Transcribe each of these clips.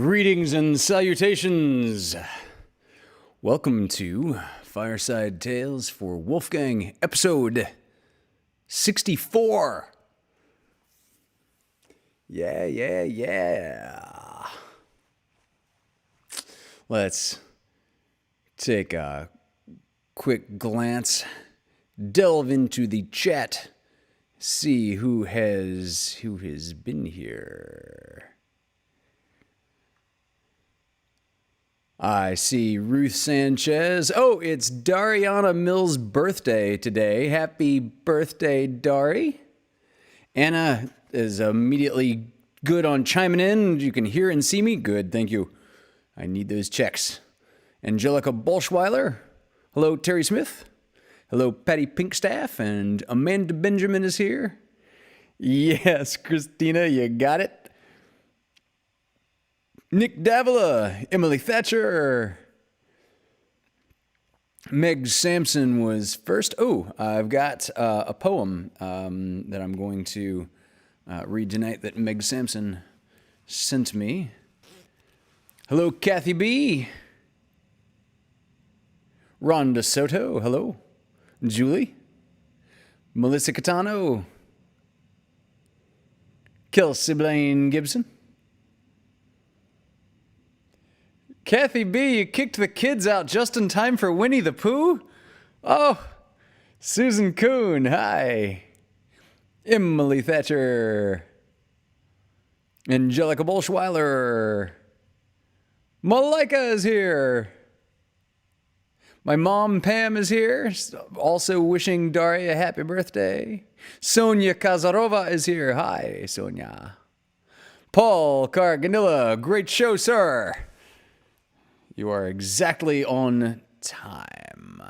Greetings and salutations. Welcome to Fireside Tales for Wolfgang, episode 64. Yeah. Let's take a quick glance, delve into the chat, see who has been here. I see Ruth Sanchez. Oh, it's Dariana Mills' birthday today. Happy birthday, Dari. Anna is immediately good on chiming in. You can hear and see me. Good, thank you. I need those checks. Angelica Bolschweiler. Hello, Terry Smith. Hello, Patty Pinkstaff. And Amanda Benjamin is here. Yes, Christina, you got it. Nick Davila, Emily Thatcher, Meg Sampson was first. Oh, I've got a poem that I'm going to read tonight that Meg Sampson sent me. Hello, Kathy B. Rhonda Soto, hello. Julie. Melissa Catano. Kelsey Blaine Gibson. Kathy B., you kicked the kids out just in time for Winnie the Pooh? Oh, Susan Kuhn, hi. Emily Thatcher. Angelica Bolschweiler. Malika is here. My mom, Pam, is here, also wishing Daria a happy birthday. Sonia Kazarova is here. Hi, Sonia. Paul Carganilla, great show, sir. You are exactly on time.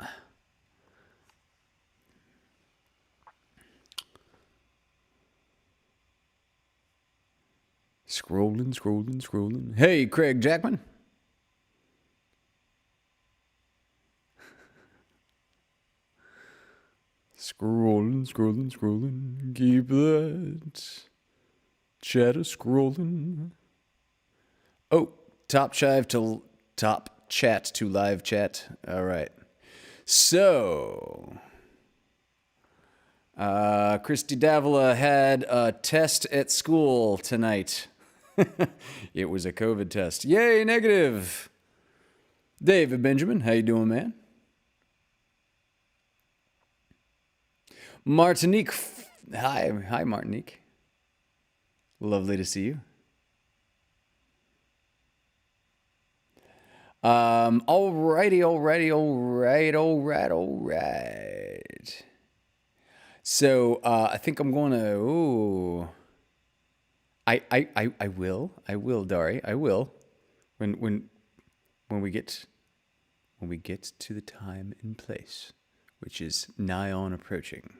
Scrolling. Hey, Craig Jackman. Scrolling. Keep that chatter scrolling. Oh, top chat to live chat. All right. So, Christy Davila had a test at school tonight. It was a COVID test. Yay, negative. David Benjamin, how you doing, man? Martinique. Hi, Martinique. Lovely to see you. All right. So, I think I'm going to, I will, Dari, I will, when we get to the time and place, which is nigh on approaching.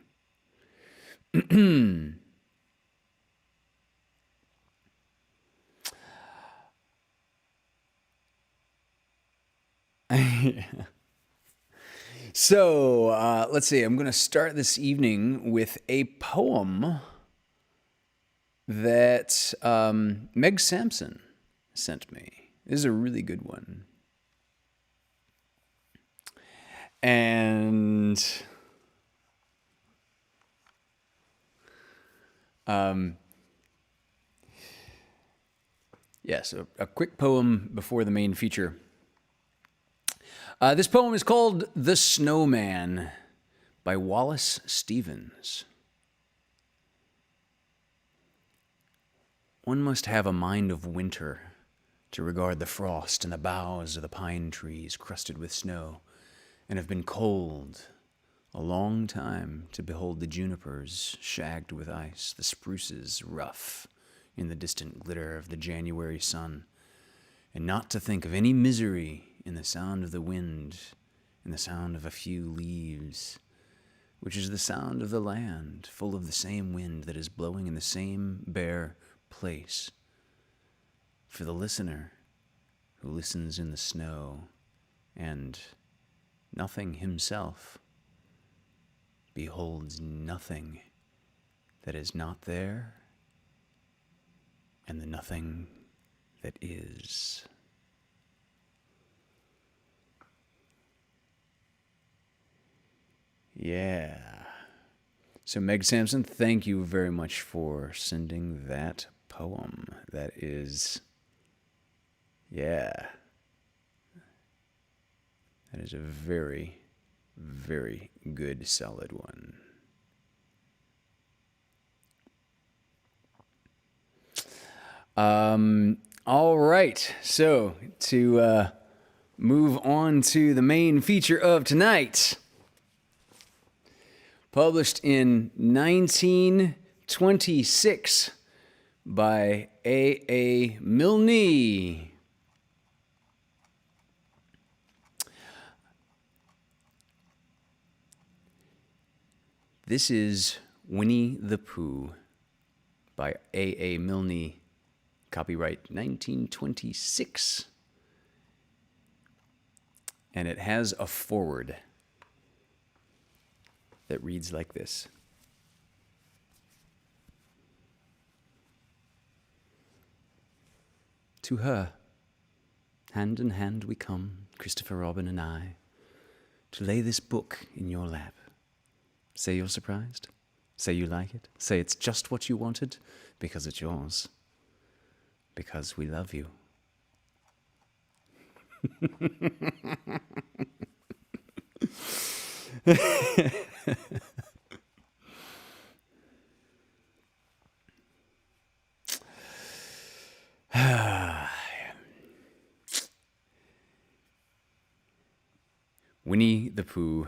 So, let's see. I'm going to start this evening with a poem that Meg Sampson sent me. This is a really good one. And so a quick poem before the main feature. This poem is called The Snowman by Wallace Stevens. One must have a mind of winter to regard the frost in the boughs of the pine trees crusted with snow, and have been cold a long time to behold the junipers shagged with ice, the spruces rough in the distant glitter of the January sun, and not to think of any misery in the sound of the wind, in the sound of a few leaves, which is the sound of the land, full of the same wind that is blowing in the same bare place. For the listener who listens in the snow, and nothing himself, beholds nothing that is not there, and the nothing that is. Yeah. So Meg Sampson, thank you very much for sending that poem. That is, yeah. That is a very, very good, solid one. All right. So to move on to the main feature of tonight. Published in 1926 by A. Milne. This is Winnie the Pooh by A. Milne, copyright 1926. And it has a foreword that reads like this. To her, hand in hand we come, Christopher Robin and I, to lay this book in your lap. Say you're surprised. Say you like it. Say it's just what you wanted, because it's yours. Because we love you. Winnie the Pooh.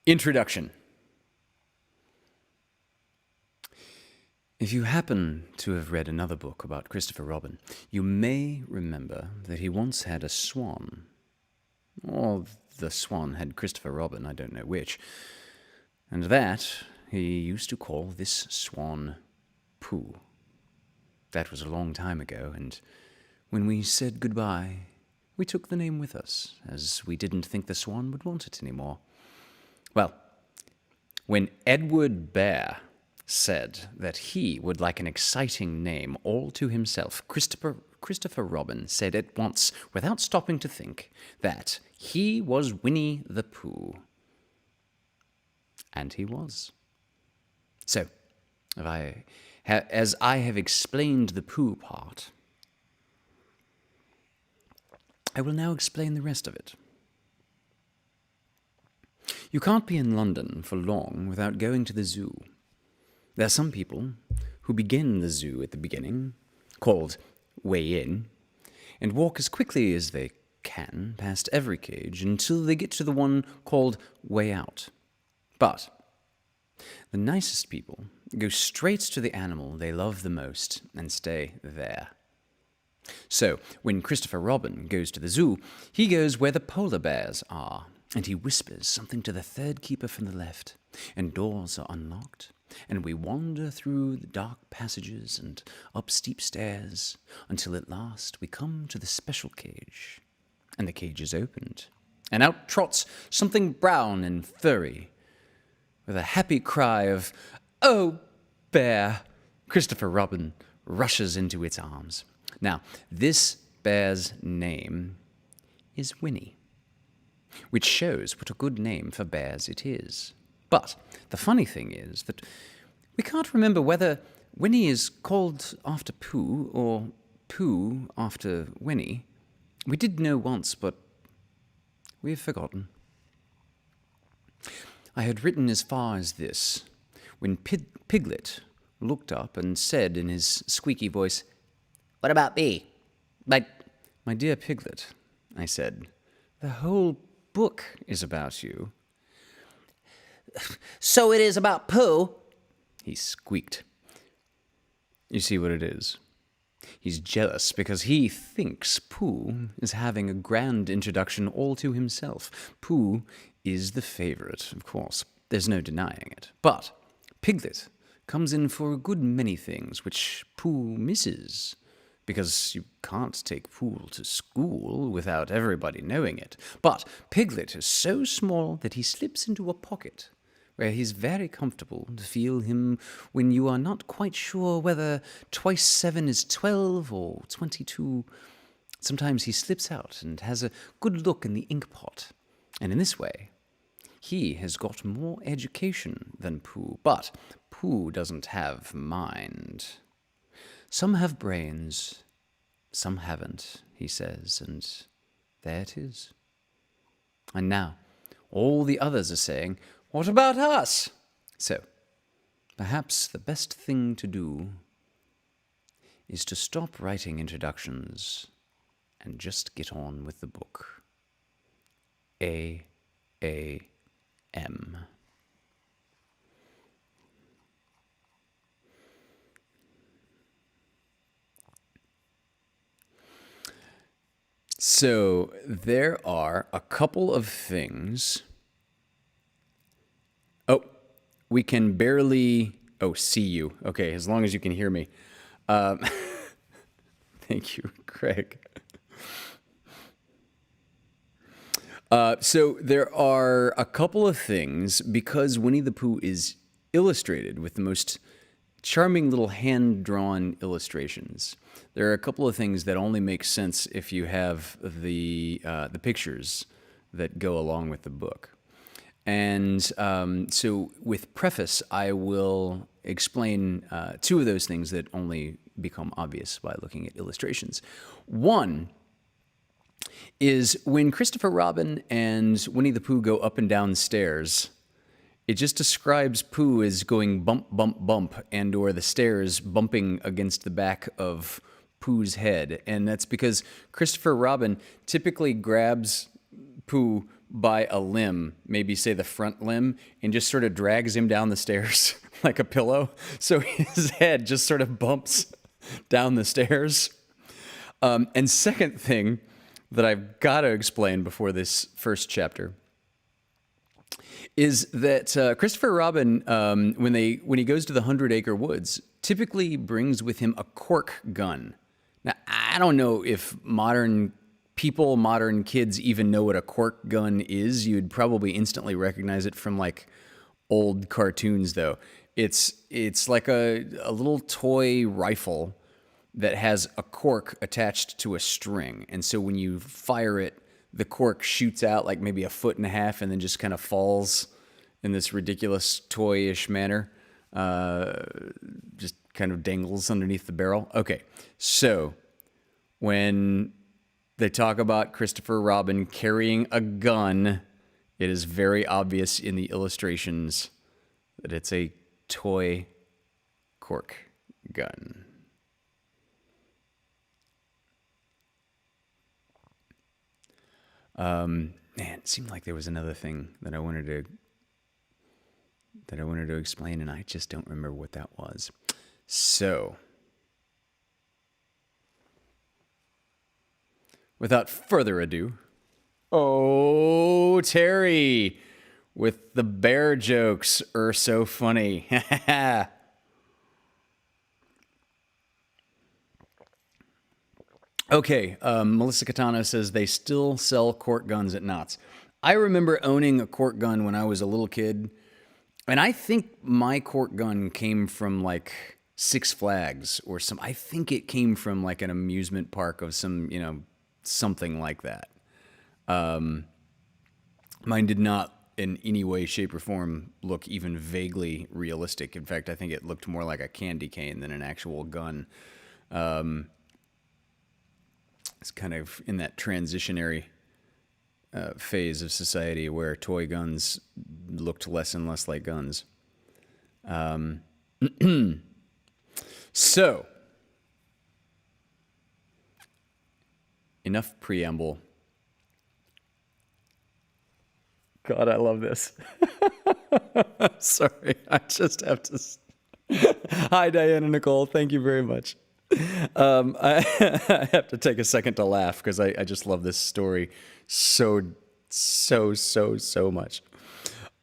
Introduction. If you happen to have read another book about Christopher Robin, you may remember that he once had a swan. Or the swan had Christopher Robin, I don't know which. And that he used to call this swan Pooh. That was a long time ago, and when we said goodbye, we took the name with us, as we didn't think the swan would want it anymore. Well, when Edward Bear said that he would like an exciting name all to himself, Christopher Robin said at once, without stopping to think, that he was Winnie the Pooh. And he was. So, as I have explained the Pooh part, I will now explain the rest of it. You can't be in London for long without going to the zoo. There are some people who begin the zoo at the beginning, called Way In, and walk as quickly as they can past every cage until they get to the one called Way Out. But the nicest people go straight to the animal they love the most and stay there. So, when Christopher Robin goes to the zoo, he goes where the polar bears are, and he whispers something to the third keeper from the left, and doors are unlocked, and we wander through the dark passages and up steep stairs, until at last we come to the special cage, and the cage is opened, and out trots something brown and furry. With a happy cry of, "Oh, bear!" Christopher Robin rushes into its arms. Now, this bear's name is Winnie, which shows what a good name for bears it is. But the funny thing is that we can't remember whether Winnie is called after Pooh or Pooh after Winnie. We did know once, but we've forgotten. I had written as far as this, when Piglet looked up and said in his squeaky voice, "What about me?" "But, my dear Piglet," I said, "the whole book is about you." "So it is about Pooh?" he squeaked. You see what it is? He's jealous because he thinks Pooh is having a grand introduction all to himself. Pooh is the favorite, of course. There's no denying it. But Piglet comes in for a good many things which Pooh misses, because you can't take Pooh to school without everybody knowing it. But Piglet is so small that he slips into a pocket where he's very comfortable to feel him when you are not quite sure whether twice 7 is 12 or 22. Sometimes he slips out and has a good look in the ink pot, and in this way, he has got more education than Pooh, but Pooh doesn't have mind. Some have brains, some haven't, he says, and there it is. And now, all the others are saying, what about us? So, perhaps the best thing to do is to stop writing introductions and just get on with the book. A-A-M. So, there are a couple of things. Oh, we can barely... Oh, see you. Okay, as long as you can hear me. Thank you, Craig. So there are a couple of things, because Winnie the Pooh is illustrated with the most charming little hand-drawn illustrations. There are a couple of things that only make sense if you have the pictures that go along with the book. And so with preface, I will explain two of those things that only become obvious by looking at illustrations. One is when Christopher Robin and Winnie the Pooh go up and down stairs, it just describes Pooh as going bump, bump, bump, and or the stairs bumping against the back of Pooh's head. And that's because Christopher Robin typically grabs Pooh by a limb, maybe say the front limb, and just sort of drags him down the stairs like a pillow. So his head just sort of bumps down the stairs. And second thing that I've got to explain before this first chapter is that Christopher Robin, when he goes to the 100-acre woods, typically brings with him a cork gun. Now, I don't know if modern kids even know what a cork gun is. You'd probably instantly recognize it from like old cartoons, though. It's like a little toy rifle that has a cork attached to a string. And so when you fire it, the cork shoots out like maybe 1.5 feet and then just kind of falls in this ridiculous toy-ish manner. Just kind of dangles underneath the barrel. Okay, so when they talk about Christopher Robin carrying a gun, it is very obvious in the illustrations that it's a toy cork gun. Man, it seemed like there was another thing that I wanted to explain, and I just don't remember what that was. So, without further ado, oh, Terry, with the bear jokes are so funny. Okay, Melissa Catano says they still sell cork guns at Knott's. I remember owning a cork gun when I was a little kid, and I think my cork gun came from like Six Flags or some. I think it came from like an amusement park of some, something like that. Mine did not in any way, shape, or form look even vaguely realistic. In fact, I think it looked more like a candy cane than an actual gun. It's kind of in that transitionary phase of society where toy guns looked less and less like guns. So, enough preamble. God, I love this. Sorry, I just have to... Hi, Diana Nicole. Thank you very much. I have to take a second to laugh because I just love this story so much.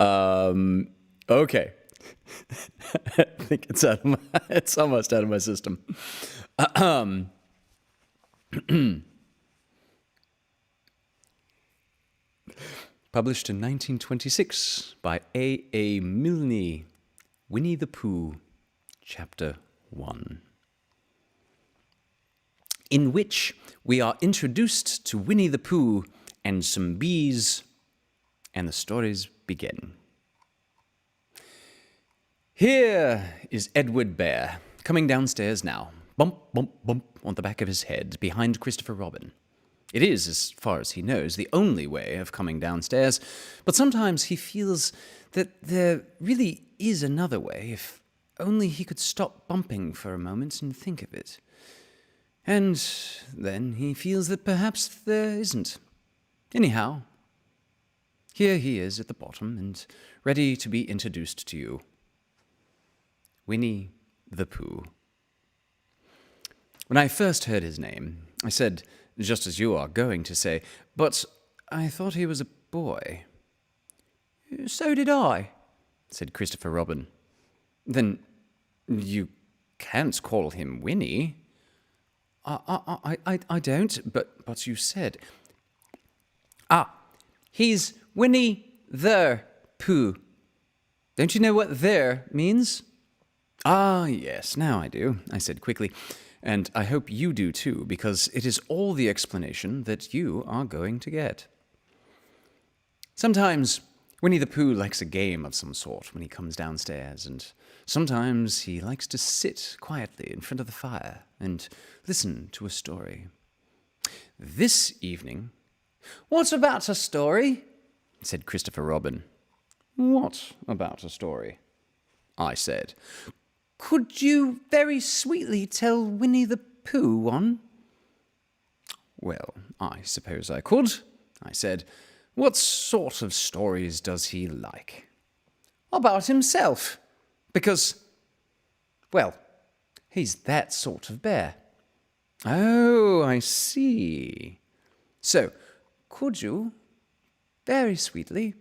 Okay. I think it's almost out of my system. Published in 1926 by A. Milne, Winnie the Pooh, Chapter 1. In which we are introduced to Winnie the Pooh and some bees, and the stories begin. Here is Edward Bear, coming downstairs now, bump, bump, bump, on the back of his head, behind Christopher Robin. It is, as far as he knows, the only way of coming downstairs, but sometimes he feels that there really is another way, if only he could stop bumping for a moment and think of it. And then he feels that perhaps there isn't. Anyhow, here he is at the bottom and ready to be introduced to you. Winnie the Pooh. When I first heard his name, I said, just as you are going to say, but I thought he was a boy. So did I, said Christopher Robin. Then you can't call him Winnie. I don't, but you said. He's Winnie the Pooh. Don't you know what "there" means? Yes, now I do, I said quickly, and I hope you do too, because it is all the explanation that you are going to get. Sometimes Winnie the Pooh likes a game of some sort when he comes downstairs, and sometimes he likes to sit quietly in front of the fire and listen to a story. This evening... What about a story? Said Christopher Robin. What about a story? I said. Could you very sweetly tell Winnie the Pooh one? Well, I suppose I could, I said. What sort of stories does he like? About himself. Because, well, he's that sort of bear. Oh, I see. So, could you, very sweetly?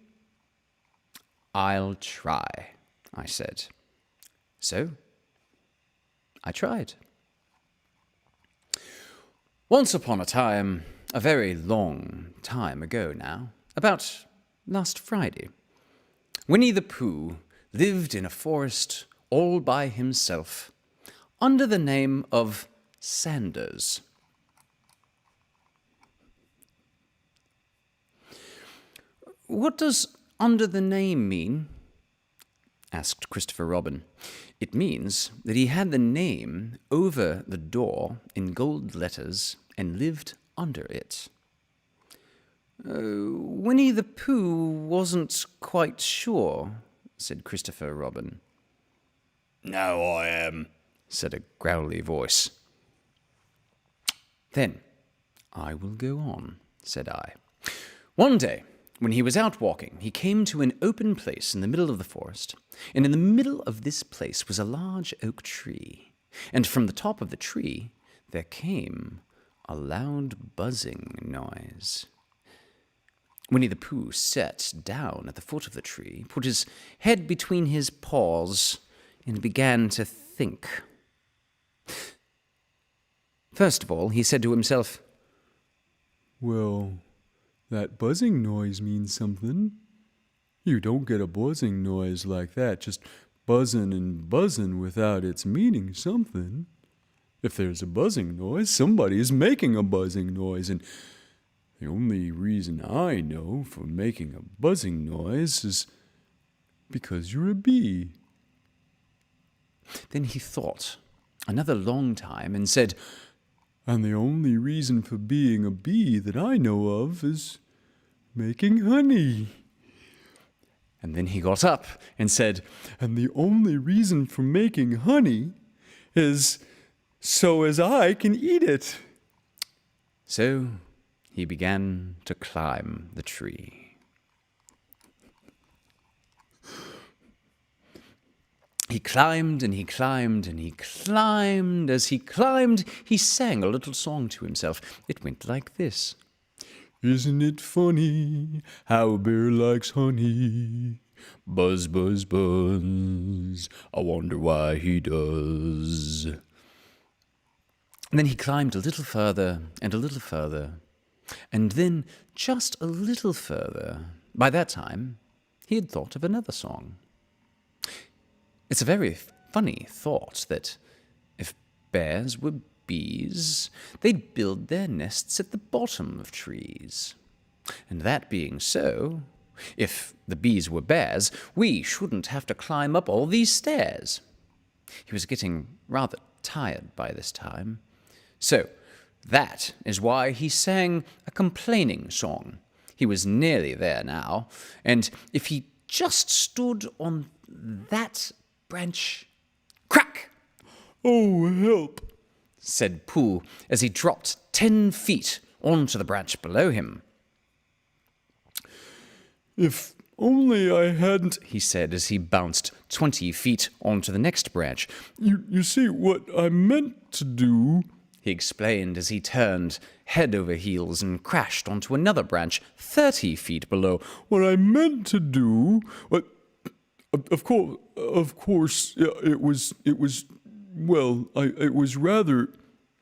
I'll try, I said. So, I tried. Once upon a time, a very long time ago now, about last Friday, Winnie the Pooh lived in a forest all by himself, under the name of Sanders. What does under the name mean? Asked Christopher Robin. It means that he had the name over the door in gold letters and lived under it. Winnie the Pooh wasn't quite sure, said Christopher Robin. Now I am, said a growly voice. Then I will go on, said I. One day, when he was out walking, he came to an open place in the middle of the forest, and in the middle of this place was a large oak tree, and from the top of the tree there came a loud buzzing noise. Winnie the Pooh sat down at the foot of the tree, put his head between his paws, and began to think. First of all, he said to himself, Well, that buzzing noise means something. You don't get a buzzing noise like that, just buzzing and buzzing without its meaning something. If there's a buzzing noise, somebody's making a buzzing noise, and the only reason I know for making a buzzing noise is because you're a bee. Then he thought another long time and said, And the only reason for being a bee that I know of is making honey. And then he got up and said, And the only reason for making honey is so as I can eat it. So he began to climb the tree. He climbed and he climbed and he climbed. As he climbed, he sang a little song to himself. It went like this. Isn't it funny how a bear likes honey? Buzz, buzz, buzz. I wonder why he does. And then he climbed a little further and a little further. And then just a little further. by that time, he had thought of another song. It's a very funny thought that if bears were bees, they'd build their nests at the bottom of trees. And that being so, if the bees were bears, we shouldn't have to climb up all these stairs. He was getting rather tired by this time. So, that is why he sang a complaining song. He was nearly there now, and if he just stood on that branch... Crack! "Oh, help!" said Pooh as he dropped 10 feet onto the branch below him. "If only I hadn't..." He said as he bounced 20 feet onto the next branch. You see, what I meant to do..." He explained as he turned head over heels and crashed onto another branch 30 feet below. "What I meant to do... Of course, it was rather..."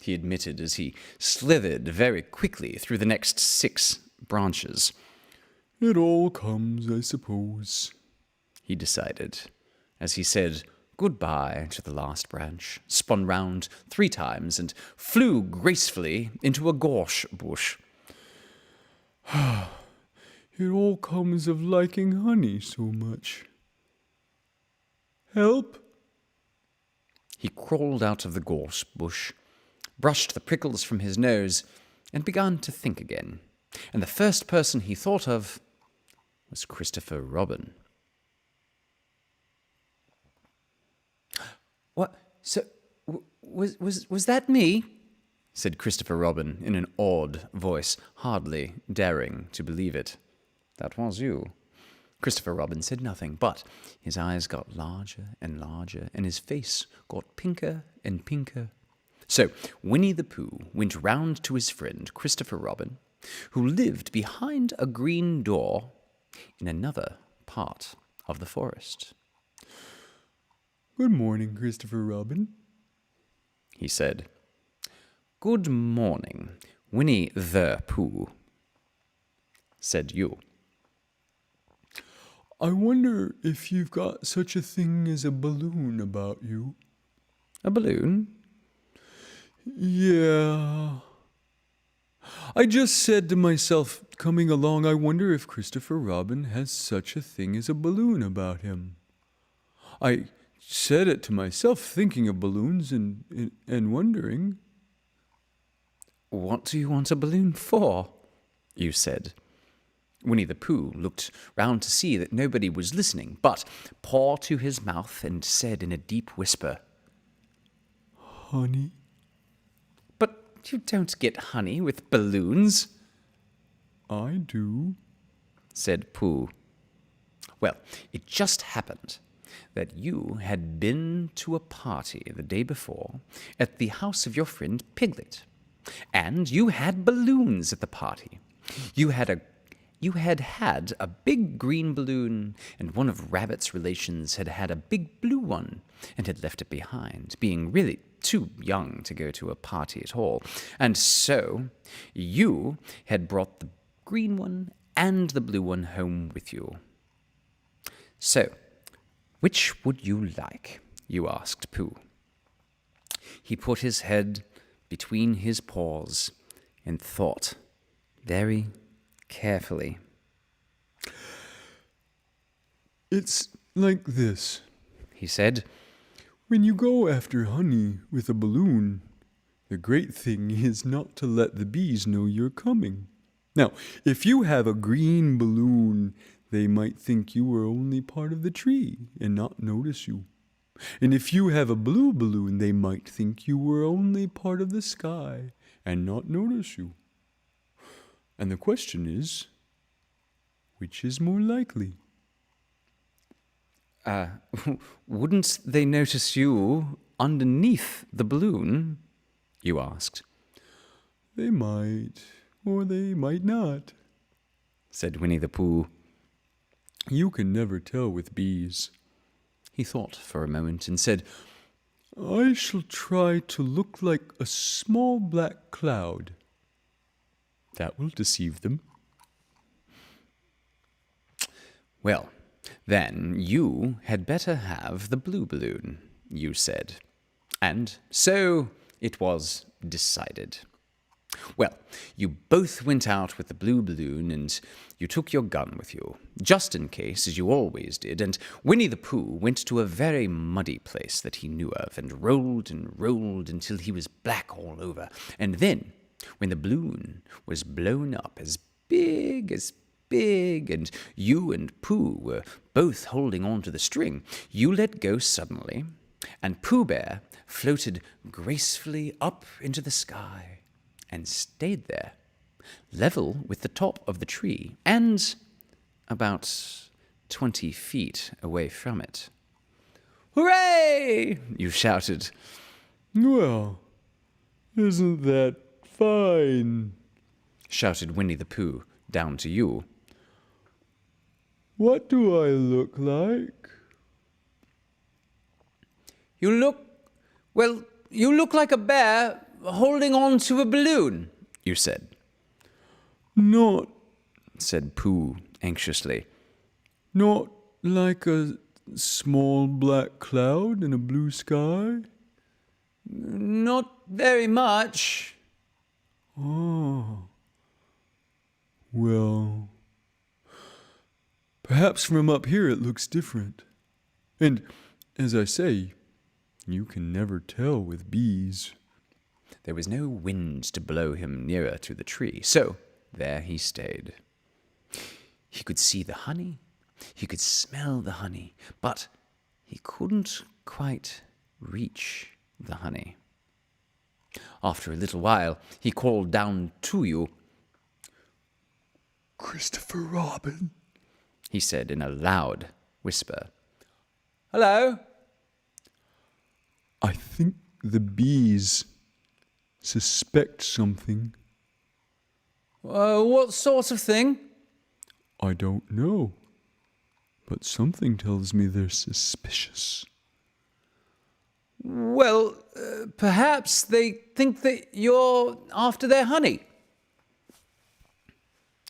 he admitted as he slithered very quickly through the next 6 branches. "It all comes, I suppose," he decided, as he said goodbye to the last branch, spun round 3 times, and flew gracefully into a gorse bush. "It all comes of liking honey so much. Help!" He crawled out of the gorse bush, brushed the prickles from his nose, and began to think again. And the first person he thought of was Christopher Robin. "What? So, was that me?" said Christopher Robin in an awed voice, hardly daring to believe it. "That was you." Christopher Robin said nothing, but his eyes got larger and larger, and his face got pinker and pinker. So Winnie the Pooh went round to his friend Christopher Robin, who lived behind a green door in another part of the forest. "Good morning, Christopher Robin," he said. "Good morning, Winnie the Pooh," said you. "I wonder if you've got such a thing as a balloon about you." "A balloon?" "Yeah. I just said to myself, coming along, I wonder if Christopher Robin has such a thing as a balloon about him. I said it to myself, thinking of balloons and wondering." "What do you want a balloon for?" you said. Winnie the Pooh looked round to see that nobody was listening, but paw to his mouth and said in a deep whisper, "Honey." "But you don't get honey with balloons." "I do," said Pooh. Well, it just happened that you had been to a party the day before at the house of your friend Piglet, and you had balloons at the party. You had had a big green balloon, and one of Rabbit's relations had had a big blue one, and had left it behind, being really too young to go to a party at all. And so you had brought the green one and the blue one home with you. So, which would you like? You asked Pooh. He put his head between his paws and thought very carefully. "It's like this," he said. "When you go after honey with a balloon, the great thing is not to let the bees know you're coming. Now, if you have a green balloon, they might think you were only part of the tree and not notice you. And if you have a blue balloon, they might think you were only part of the sky and not notice you. And the question is, which is more likely?" Wouldn't they notice you underneath the balloon? You asked. "They might, or they might not," said Winnie the Pooh. "You can never tell with bees." He thought for a moment and said, "I shall try to look like a small black cloud. That will deceive them." Well, then you had better have the blue balloon, you said. And so it was decided. Well, you both went out with the blue balloon, and you took your gun with you, just in case, as you always did, and Winnie the Pooh went to a very muddy place that he knew of, and rolled until he was black all over. And then, when the balloon was blown up as big, and you and Pooh were both holding on to the string, you let go suddenly, and Pooh Bear floated gracefully up into the sky and stayed there, level with the top of the tree, and about 20 feet away from it. "Hooray!" you shouted. Well, isn't that fine? Shouted Winnie the Pooh down to you. What do I look like? You look like a bear holding on to a balloon, you said. Not, said Pooh anxiously. not like a small black cloud in a blue sky? Not very much. Oh. Well, perhaps from up here it looks different. And, as I say, you can never tell with bees. There was no wind to blow him nearer to the tree, so there he stayed. He could see the honey, he could smell the honey, but he couldn't quite reach the honey. After a little while, he called down to you. Christopher Robin, he said in a loud whisper. Hello? I think the bees suspect something. What sort of thing? I don't know, but something tells me they're suspicious. Well, perhaps they think that you're after their honey.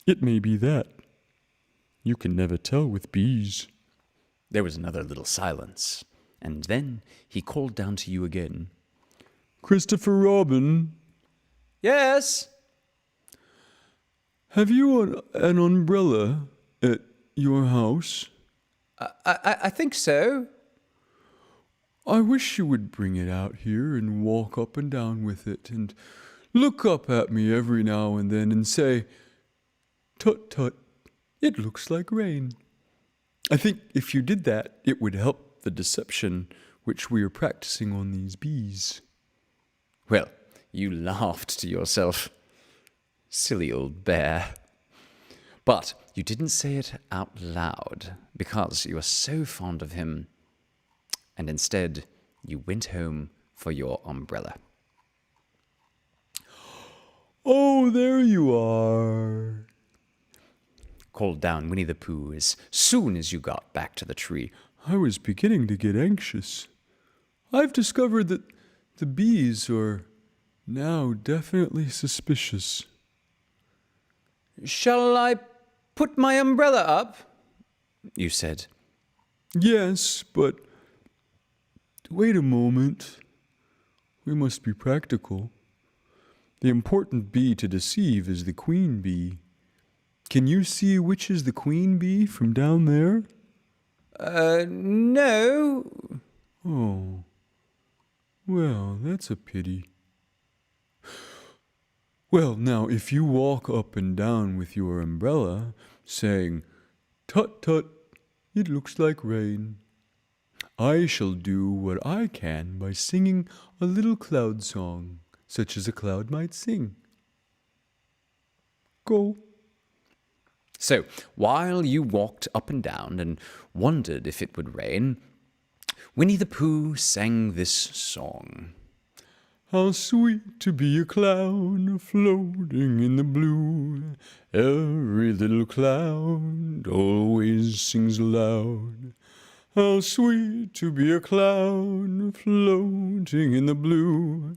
It may be that. You can never tell with bees. There was another little silence, and then he called down to you again. Christopher Robin, Yes? have you an umbrella at your house? I think so. I wish you would bring it out here and walk up and down with it and look up at me every now and then and say, "Tut, tut, it looks like rain." I think if you did that, it would help the deception which we are practicing on these bees. Well, you laughed to yourself. Silly old bear. But you didn't say it out loud because you are so fond of him. And instead, you went home for your umbrella. Oh, there you are, called down Winnie the Pooh as soon as you got back to the tree. I was beginning to get anxious. I've discovered that the bees are now definitely suspicious. Shall I put my umbrella up? You said. Yes, but wait a moment. We must be practical. The important bee to deceive is the queen bee. Can you see which is the queen bee from down there? No. Oh, well, that's a pity. Well, now, if you walk up and down with your umbrella, saying, "Tut, tut, it looks like rain," I shall do what I can by singing a little cloud song, such as a cloud might sing. Go. So, while you walked up and down and wondered if it would rain, Winnie the Pooh sang this song. How sweet to be a cloud floating in the blue. Every little cloud always sings aloud. How sweet to be a cloud floating in the blue.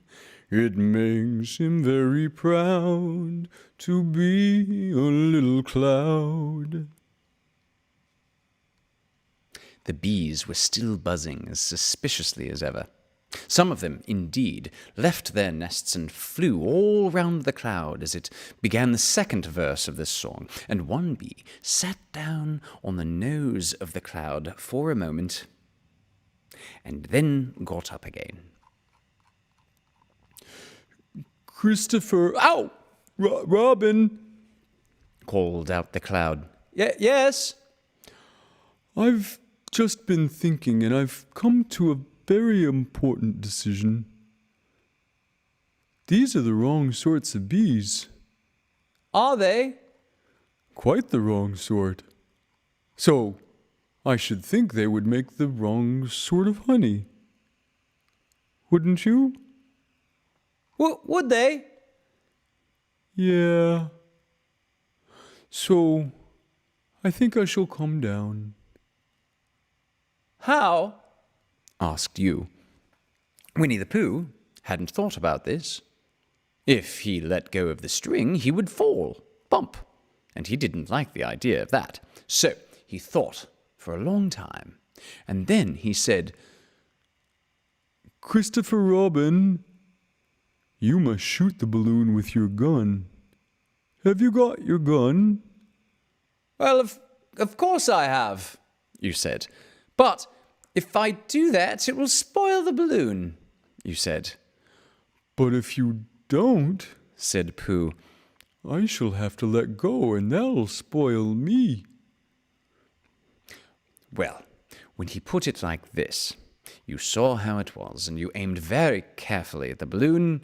It makes him very proud to be a little cloud. The bees were still buzzing as suspiciously as ever. Some of them, indeed, left their nests and flew all round the cloud as it began the second verse of this song, and one bee sat down on the nose of the cloud for a moment, and then got up again. Christopher, ow! Robin, called out the cloud. Yes? I've just been thinking, and I've come to a very important decision. These are the wrong sorts of bees. Are they? Quite the wrong sort. So, I should think they would make the wrong sort of honey. Wouldn't you? Would they? Yeah. So, I think I shall come down. How? Asked you. Winnie the Pooh hadn't thought about this. If he let go of the string, he would fall, bump, and he didn't like the idea of that. So he thought for a long time, and then he said, Christopher Robin, you must shoot the balloon with your gun. Have you got your gun? Well, of course I have, you said. But if I do that, it will spoil the balloon, you said. But if you don't, said Pooh, I shall have to let go, and that'll spoil me. Well, when he put it like this, you saw how it was, and you aimed very carefully at the balloon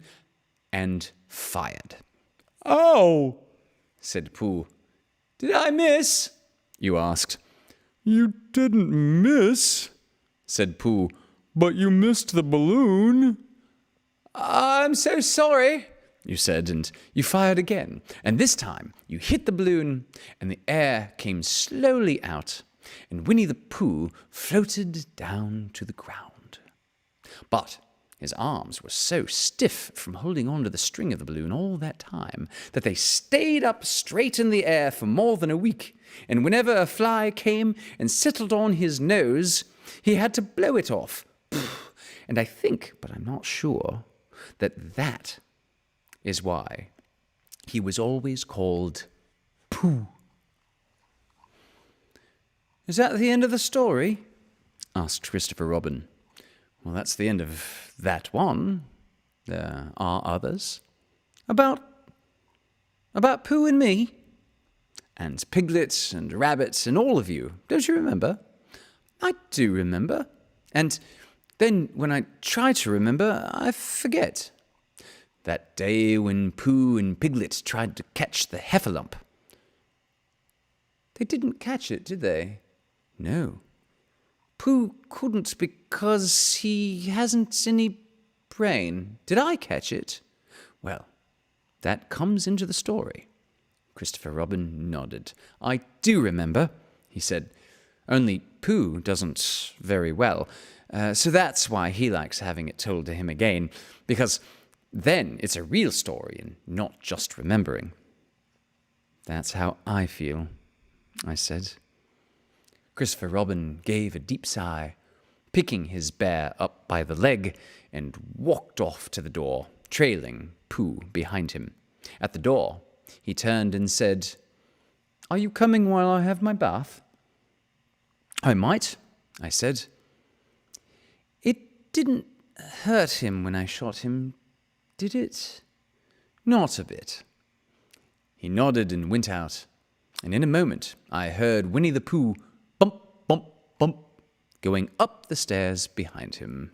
and fired. Ow! Said Pooh. Did I miss? You asked. You didn't miss, said Pooh. But you missed the balloon. I'm so sorry, you said, and you fired again. And this time you hit the balloon, and the air came slowly out, and Winnie the Pooh floated down to the ground. But his arms were so stiff from holding on to the string of the balloon all that time that they stayed up straight in the air for more than a week, and whenever a fly came and settled on his nose, he had to blow it off. And I think, but I'm not sure, that is why he was always called Pooh. Is that the end of the story? Asked Christopher Robin. Well, that's the end of that one. There are others. About Pooh and me. And Piglet and Rabbit and all of you. Don't you remember? I do remember. And then when I try to remember, I forget. That day when Pooh and Piglet tried to catch the heffalump. They didn't catch it, did they? No. Pooh couldn't because he hasn't any brain. Did I catch it? Well, that comes into the story. Christopher Robin nodded. I do remember, he said. Only Pooh doesn't very well. So that's why he likes having it told to him again, because then it's a real story and not just remembering. That's how I feel, I said. Christopher Robin gave a deep sigh, picking his bear up by the leg, and walked off to the door, trailing Pooh behind him. At the door, he turned and said, Are you coming while I have my bath? I might, I said. It didn't hurt him when I shot him, did it? Not a bit. He nodded and went out, and in a moment I heard Winnie the Pooh bump, bump, bump, going up the stairs behind him.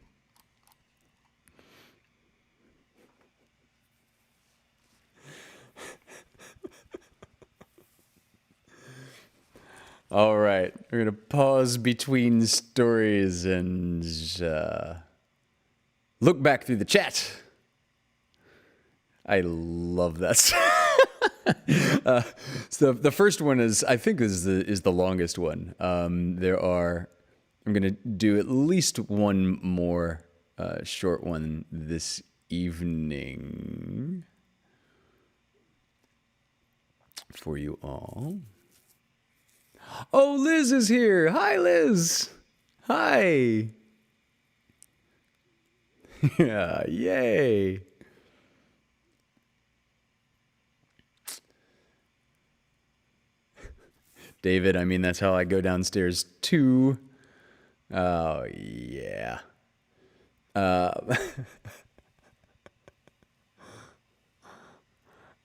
All right, we're going to pause between stories and look back through the chat. I love that. So the first one is the longest one. I'm going to do at least one more short one this evening for you all. Oh, Liz is here. Hi, Liz. Hi. Yeah, yay. David, I mean, that's how I go downstairs too. Oh, yeah.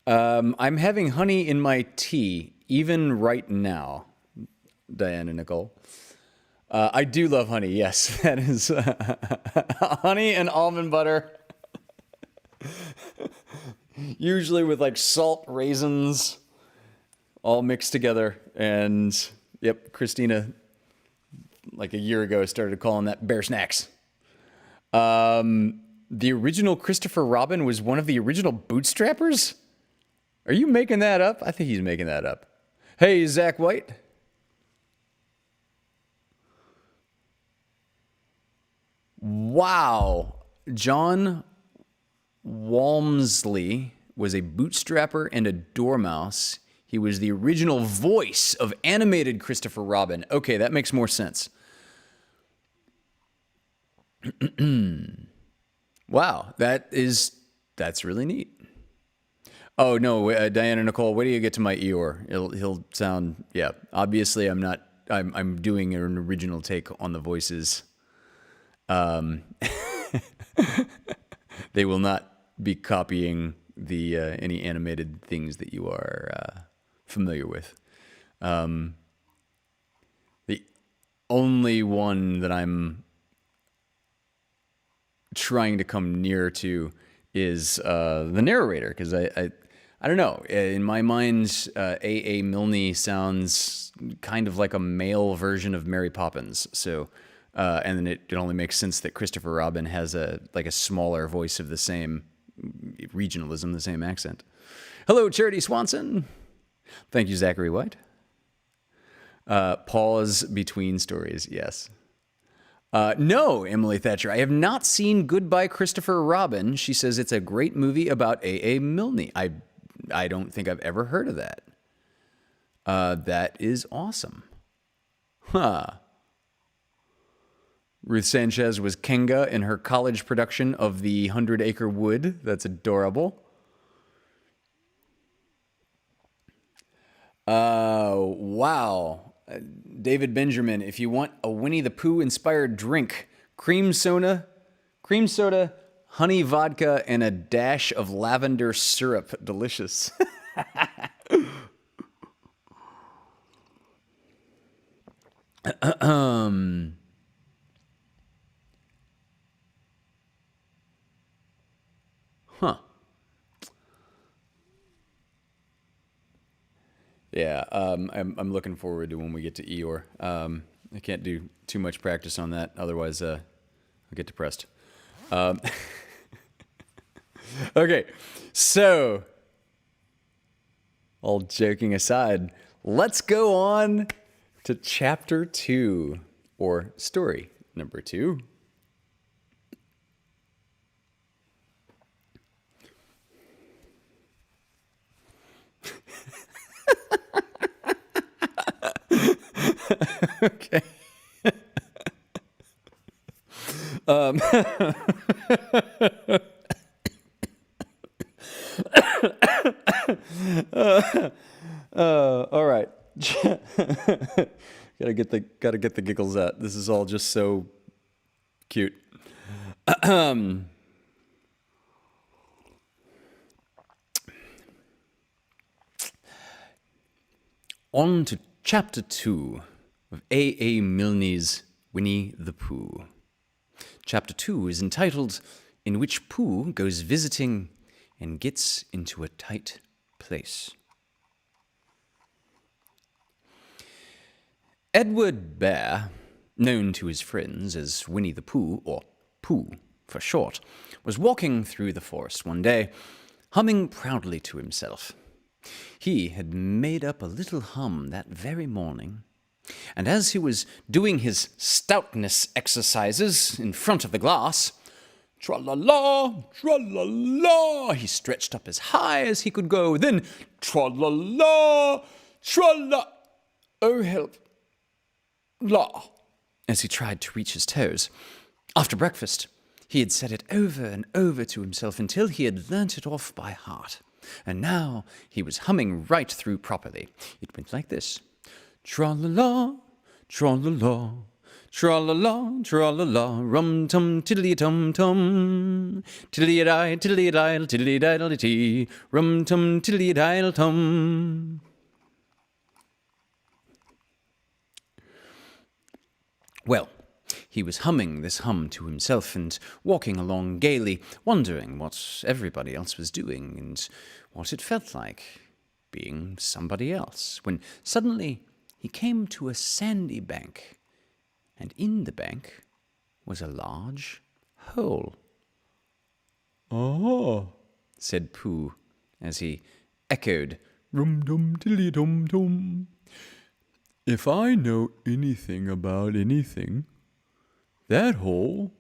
I'm having honey in my tea, even right now, Diana Nicole. I do love honey, yes. That is honey and almond butter. Usually with like salt, raisins, all mixed together. And yep, Christina, like a year ago, started calling that bear snacks. The original Christopher Robin was one of the original bootstrappers? Are you making that up? I think he's making that up. Hey, Zach White. Wow. John Walmsley was a bootstrapper and a dormouse. He was the original voice of animated Christopher Robin. Okay, that makes more sense. Wow, that's really neat. Oh no, Diana Nicole, wait till you get to my Eeyore. He'll sound, yeah. Obviously, I'm doing an original take on the voices. They will not be copying the any animated things that you are familiar with. The only one that I'm trying to come near to is the narrator, because I don't know. In my mind, A.A. Milne sounds kind of like a male version of Mary Poppins. So, and then it only makes sense that Christopher Robin has a smaller voice of the same regionalism, the same accent. Hello, Charity Swanson. Thank you, Zachary White. Pause between stories, yes. No, Emily Thatcher, I have not seen Goodbye Christopher Robin. She says it's a great movie about A.A. Milne. I don't think I've ever heard of that. That is awesome. Huh. Ruth Sanchez was Kenga in her college production of The 100 Acre Wood. That's adorable. Wow. David Benjamin, if you want a Winnie the Pooh inspired drink, cream soda, honey vodka, and a dash of lavender syrup. Delicious. Huh. Yeah, I'm looking forward to when we get to Eeyore. I can't do too much practice on that, otherwise I'll get depressed. Okay, so, all joking aside, let's go on to chapter 2, or story number 2. Okay. All right. gotta get the giggles out. This is all just so cute. On to chapter 2 of A.A. Milne's Winnie the Pooh. Chapter 2 is entitled In Which Pooh Goes Visiting and Gets into a Tight Place. Edward Bear, known to his friends as Winnie the Pooh, or Pooh for short, was walking through the forest one day, humming proudly to himself. He had made up a little hum that very morning, and as he was doing his stoutness exercises in front of the glass, tra-la-la, tra-la-la, he stretched up as high as he could go, then tra-la-la, tra-la, oh help, la, as he tried to reach his toes. After breakfast, he had said it over and over to himself until he had learnt it off by heart. And now he was humming right through properly. It went like this. Tra-la-la, tra-la-la, tra-la-la, tra-la-la, rum-tum, tiddly-tum-tum, tiddly-a-di, tiddly-a-di, tiddly-a-di-di-dee, rum-tum, tiddly-a-di-tum. Well, he was humming this hum to himself and walking along gaily, wondering what everybody else was doing and what it felt like being somebody else, when suddenly he came to a sandy bank, and in the bank was a large hole. Ah, said Pooh, as he echoed, rum-dum-tiddly-dum-dum. If I know anything about anything, that hole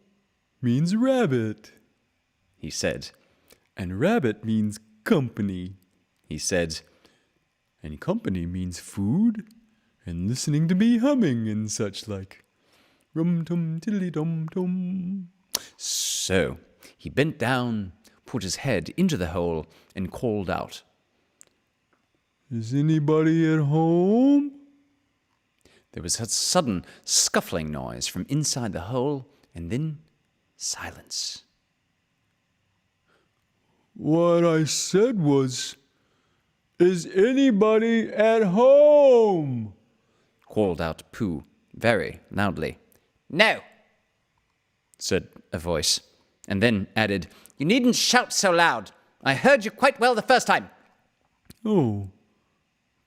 means rabbit, he said. and rabbit means company, He said, and company means food and listening to me humming and such like. Rum-tum-tiddly-dum-dum. So he bent down, put his head into the hole, and called out. Is anybody at home? There was a sudden scuffling noise from inside the hole, and then silence. What I said was, is anybody at home? Called out Pooh very loudly. No, said a voice, and then added, You needn't shout so loud. I heard you quite well the first time. Oh,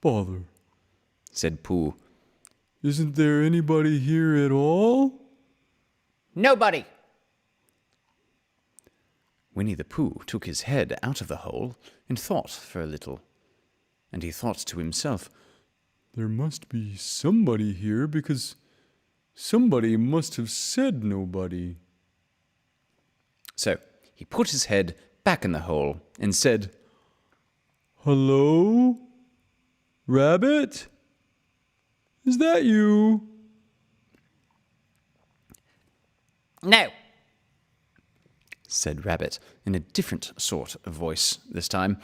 bother. Said Pooh. Isn't there anybody here at all? Nobody. Winnie the Pooh took his head out of the hole and thought for a little. And he thought to himself, There must be somebody here because somebody must have said nobody. So he put his head back in the hole and said, Hello? Rabbit? Is that you? No, said Rabbit in a different sort of voice this time.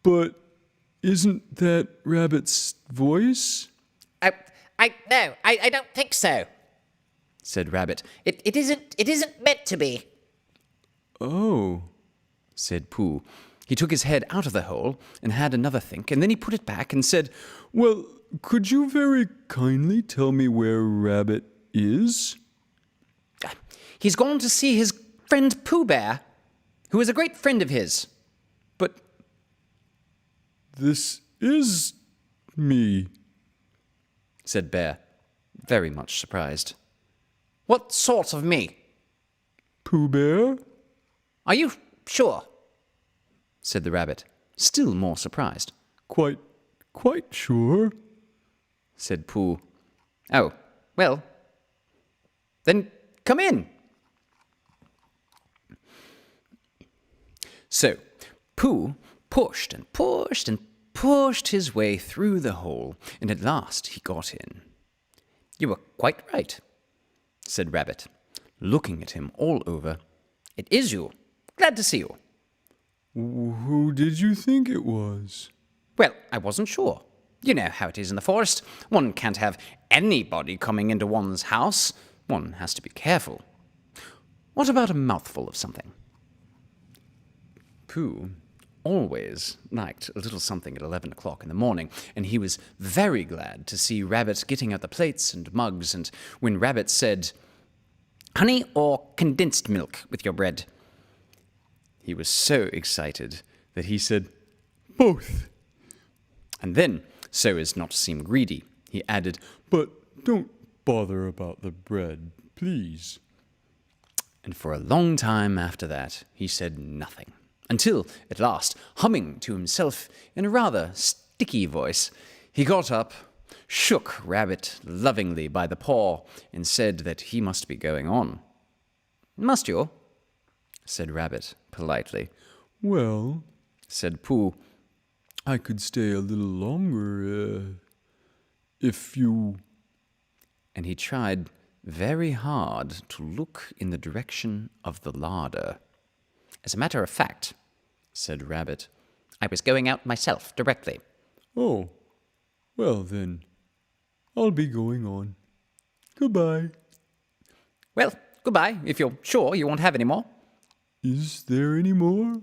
But isn't that Rabbit's voice? No, I don't think so, Said Rabbit. It isn't meant to be. Oh, Said Pooh. He took his head out of the hole and had another think, and then he put it back and said, well, could you very kindly tell me where Rabbit is? He's gone to see his friend Pooh Bear, who is a great friend of his. But, This is me. said Bear, very much surprised. What sort of me? Pooh Bear? Are you sure? Said the Rabbit, still more surprised. Quite sure. Said Pooh. Oh, well, then come in. So Pooh pushed and pushed and pushed his way through the hole, and at last he got in. You were quite right, said Rabbit, looking at him all over. It is you. Glad to see you. Who did you think it was? Well, I wasn't sure. You know how it is in the forest. One can't have anybody coming into one's house. One has to be careful. What about a mouthful of something? Pooh always liked a little something at 11 o'clock in the morning, and he was very glad to see Rabbit getting out the plates and mugs, and when Rabbit said, Honey or condensed milk with your bread? He was so excited that he said, Both. and then, so as not to seem greedy, he added, But don't bother about the bread, please. and for a long time after that, he said nothing, until, at last, humming to himself in a rather sticky voice, he got up, shook Rabbit lovingly by the paw, and said that he must be going on. Must you? Said Rabbit politely. Well, Said Pooh. I could stay a little longer, if you... And he tried very hard to look in the direction of the larder. As a matter of fact, said Rabbit. I was going out myself directly. Oh, well then, I'll be going on. Goodbye. Well, goodbye, if you're sure you won't have any more. Is there any more?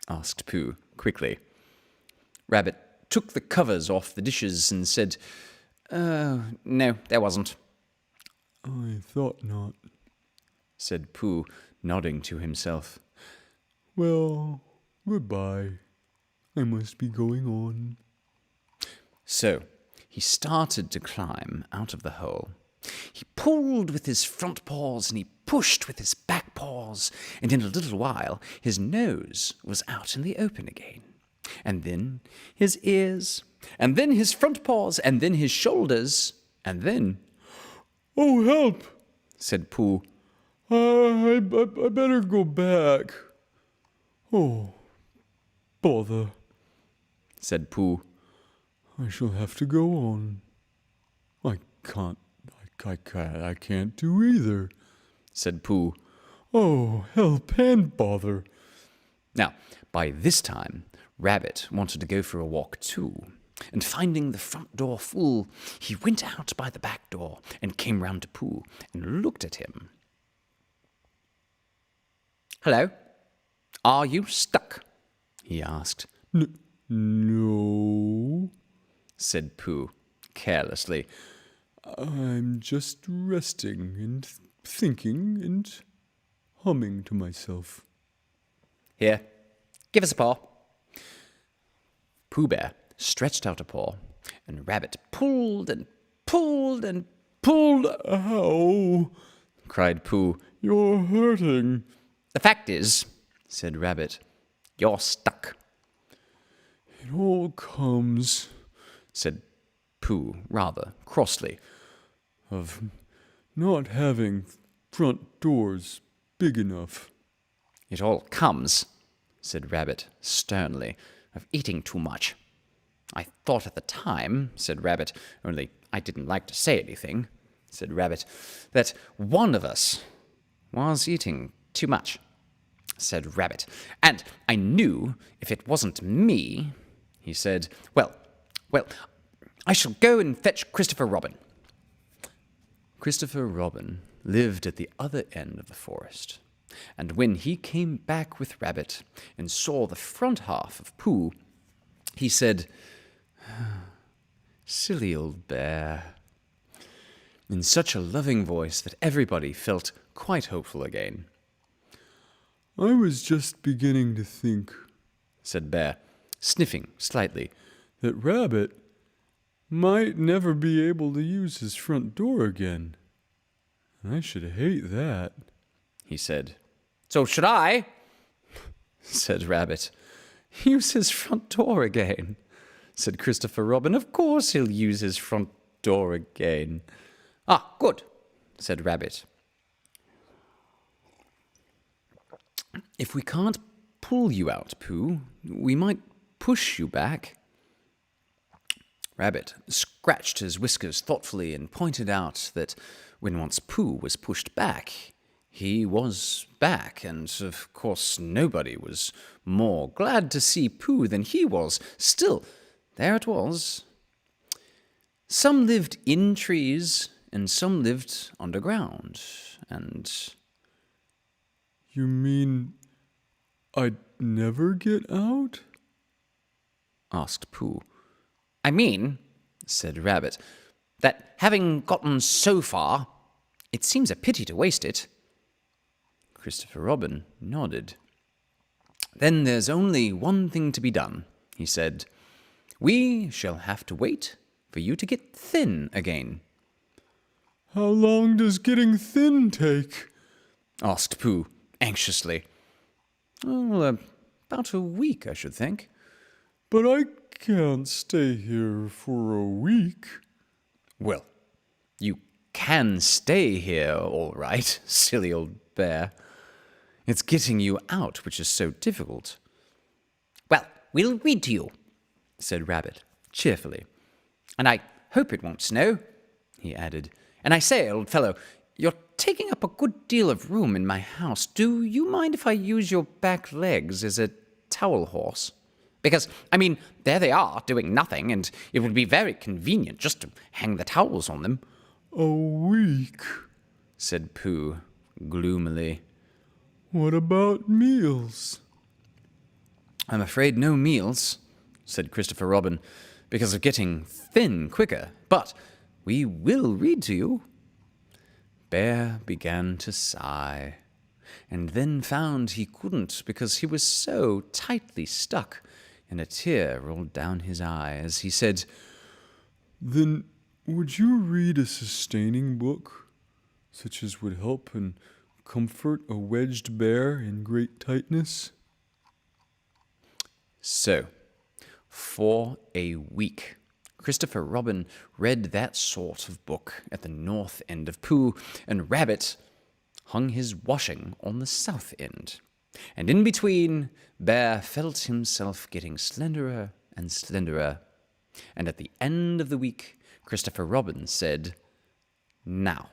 Asked Pooh quickly. Rabbit took the covers off the dishes and said, No, there wasn't. I thought not. said Pooh, nodding to himself. Well, goodbye. I must be going on. So he started to climb out of the hole. He pulled with his front paws and he pushed with his back paws, and in a little while his nose was out in the open again. And then his ears, and then his front paws, and then his shoulders, and then... Oh, help! said Pooh. I better go back. Oh, bother, said Pooh. I shall have to go on. I can't do either, said Pooh. Oh, help and bother. Now, by this time, Rabbit wanted to go for a walk too, and finding the front door full, he went out by the back door and came round to Pooh and looked at him. Hello? Are you stuck? He asked. No, said Pooh, carelessly. I'm just resting and thinking and humming to myself. Here, give us a paw. Pooh Bear stretched out a paw, and Rabbit pulled and pulled and pulled. Ow, cried Pooh. you're hurting. The fact is, said Rabbit. you're stuck. It all comes, said Pooh, rather crossly, of not having front doors big enough. It all comes, said Rabbit sternly, of eating too much. I thought at the time, said Rabbit, only I didn't like to say anything, said Rabbit, that one of us was eating too much, said Rabbit. And I knew if it wasn't me, he said, well, I shall go and fetch Christopher Robin. Christopher Robin lived at the other end of the forest, and when he came back with Rabbit and saw the front half of Pooh, he said, silly old bear, in such a loving voice that everybody felt quite hopeful again. I was just beginning to think, said Bear, sniffing slightly, that Rabbit might never be able to use his front door again. I should hate that, he said. So should I? said Rabbit. Use his front door again, said Christopher Robin. Of course he'll use his front door again. Ah, good, said Rabbit. If we can't pull you out, Pooh, we might push you back. Rabbit scratched his whiskers thoughtfully and pointed out that when once Pooh was pushed back, he was back, and of course nobody was more glad to see Pooh than he was. Still, there it was. Some lived in trees, and some lived underground, and... You mean I'd never get out? asked Pooh. I mean, said Rabbit. that having gotten so far, it seems a pity to waste it. Christopher Robin nodded. Then there's only one thing to be done, he said. We shall have to wait for you to get thin again. How long does getting thin take? Asked Pooh, anxiously. Oh, about a week, I should think. But I can't stay here for a week. Well, you can stay here, all right, silly old bear. It's getting you out which is so difficult, Well, we'll read to you, said Rabbit, cheerfully. and I hope it won't snow, He added, and I say, old fellow, You're taking up a good deal of room in my house. Do you mind if I use your back legs as a towel horse? Because, I mean, there they are, doing nothing, and it would be very convenient just to hang the towels on them. A week? said Pooh gloomily. What about meals? I'm afraid no meals, said Christopher Robin, because of getting thin quicker. But we will read to you. Bear began to sigh, and then found he couldn't because he was so tightly stuck, and a tear rolled down his eye as he said, Then would you read a sustaining book, such as would help and comfort a wedged bear in great tightness? So, for a week, Christopher Robin read that sort of book at the north end of Pooh, and Rabbit hung his washing on the south end. And in between, Bear felt himself getting slenderer and slenderer. And at the end of the week, Christopher Robin said, Now.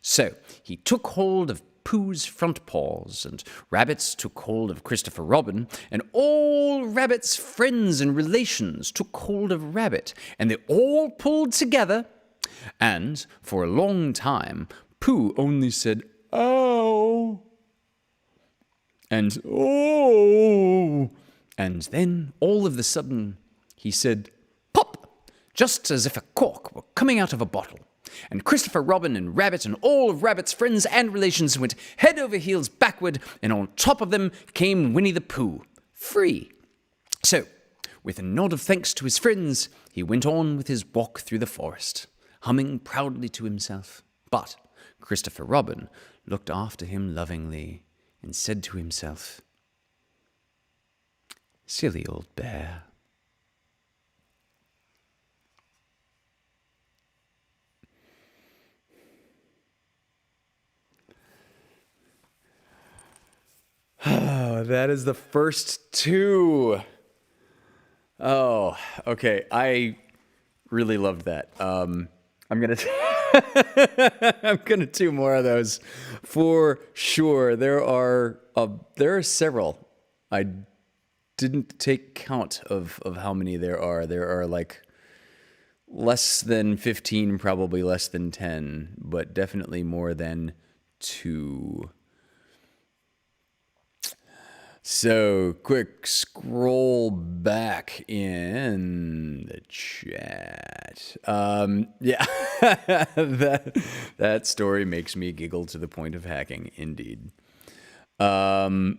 So he took hold of Pooh's front paws, and Rabbit took hold of Christopher Robin, and all Rabbit's friends and relations took hold of Rabbit, and they all pulled together, and for a long time Pooh only said, Ow! And oh! And then all of a sudden he said, Pop! Just as if a cork were coming out of a bottle. And Christopher Robin and Rabbit and all of Rabbit's friends and relations went head over heels backward, and on top of them came Winnie the Pooh, free. So, with a nod of thanks to his friends, he went on with his walk through the forest, humming proudly to himself. But Christopher Robin looked after him lovingly and said to himself, Silly old bear. Oh, that is the first two. Oh, okay. I really loved that. I'm gonna I'm gonna do more of those for sure. There are several. I didn't take count of how many there are. There are like less than 15, probably less than 10, but definitely more than 2. So, quick scroll back in the chat. Yeah, that story makes me giggle to the point of hacking, indeed. Hello,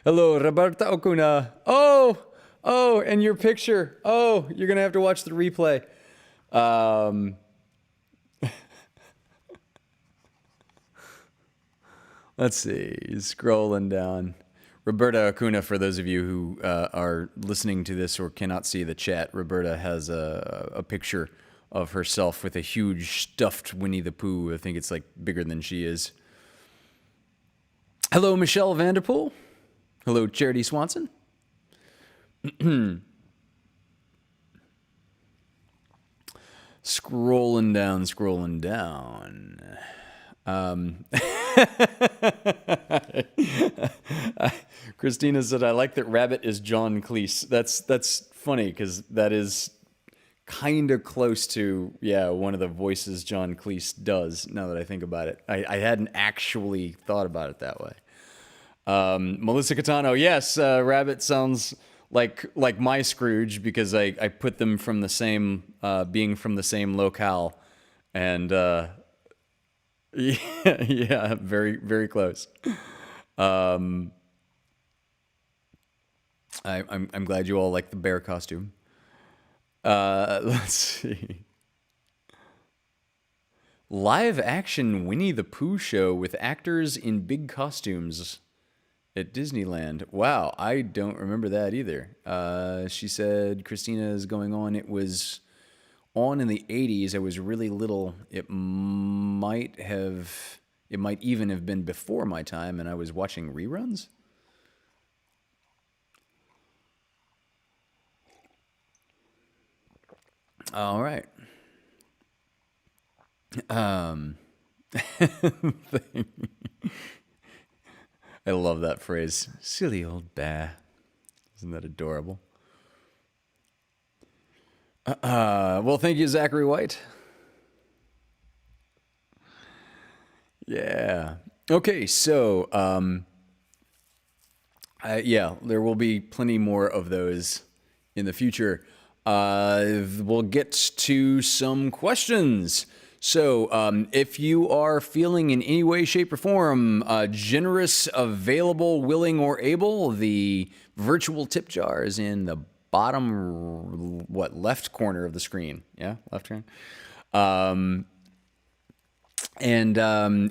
Roberta Okuna. Oh, and your picture. Oh, you're gonna have to watch the replay. Let's see, scrolling down. Roberta Acuna, for those of you who are listening to this or cannot see the chat, Roberta has a picture of herself with a huge stuffed Winnie the Pooh. I think it's like bigger than she is. Hello, Michelle Vanderpool. Hello, Charity Swanson. Scrolling down. Christina said, I like that Rabbit is John Cleese. That's funny because that is kind of close to, one of the voices John Cleese does, now that I think about it. I hadn't actually thought about it that way. Melissa Catano, yes, Rabbit sounds like my Scrooge because I put them from the same, being from the same locale. And, yeah, very, very close. I'm glad you all like the bear costume. Let's see. Live action Winnie the Pooh show with actors in big costumes at Disneyland. Wow, I don't remember that either. She said Christina is going on. It was on in the 80s. I was really little. It might even have been before my time, and I was watching reruns. All right. thing. I love that phrase. Silly old bear. Isn't that adorable? Well, thank you, Zachary White. Yeah. Okay, so, yeah, there will be plenty more of those in the future. We'll get to some questions. So, if you are feeling in any way, shape, or form generous, available, willing, or able, the virtual tip jar is in the bottom, left corner of the screen. Yeah, left corner. And